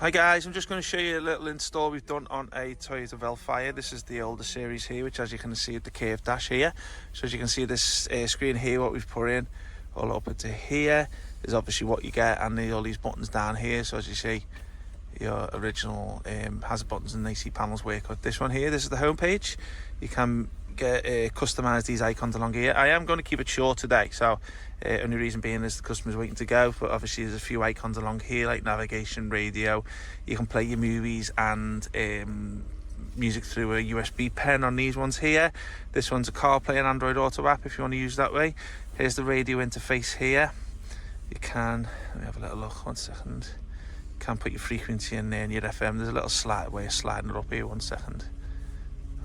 Hi guys, I'm just going to show you a little install we've done on a Toyota Vellfire. This is the older series here, which as you can see at the curved dash here. So as you can see this screen here, what we've put in all up into here is obviously what you get, and all these buttons down here. So as you see, your original hazard buttons and AC panels work with this one here. This is the home page. You can get customize these icons along here. I am going to keep it short today, so only reason being is the customer's waiting to go, but obviously there's a few icons along here like navigation, radio. You can play your movies and music through a USB pen on these ones here. This one's a CarPlay and Android Auto app if you want to use that way. Here's the radio interface here. You can, let me have a little look, 1 second. You can put your frequency in there and your FM. There's a little slide way of sliding it up here, 1 second.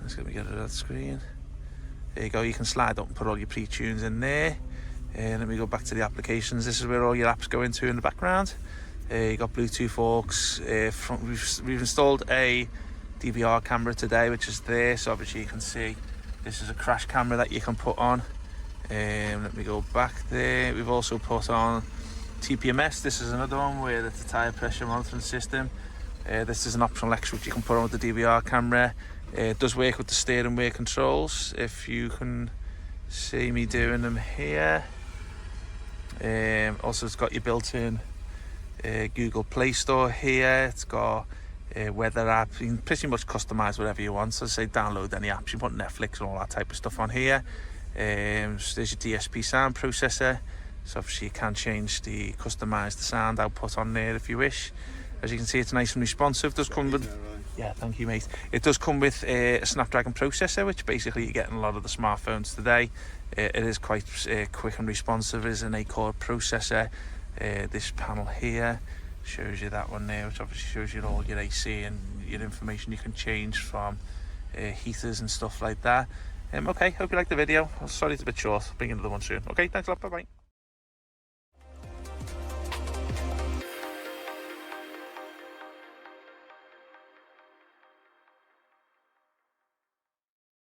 Let's get rid of that screen. There you go, you can slide up and put all your pre-tunes in there. And let me go back to the applications. This is where all your apps go into in the background. You got Bluetooth aux. We've installed a DVR camera today, which is there. So obviously you can see this is a crash camera that you can put on. Let me go back there. We've also put on TPMS. This is another one where it's a tyre pressure monitoring system. This is an optional extra which you can put on with the DVR camera. It does work with the steering wheel controls, if you can see me doing them here. Also it's got your built-in Google Play Store here. It's got a weather app. You can pretty much customize whatever you want. So say download any apps. You put Netflix and all that type of stuff on here. So there's your DSP sound processor. So obviously you can customize the sound output on there if you wish. As you can see, it's nice and responsive. It does come with, yeah, thank you, mate. It does come with a Snapdragon processor, which basically you get in a lot of the smartphones today. It is quite quick and responsive. It is an 8-core processor. This panel here shows you that one there, which obviously shows you all your AC and your information you can change from heaters and stuff like that. Okay, hope you liked the video. Sorry it's a bit short. Bring another one soon. Okay, thanks a lot. Bye bye.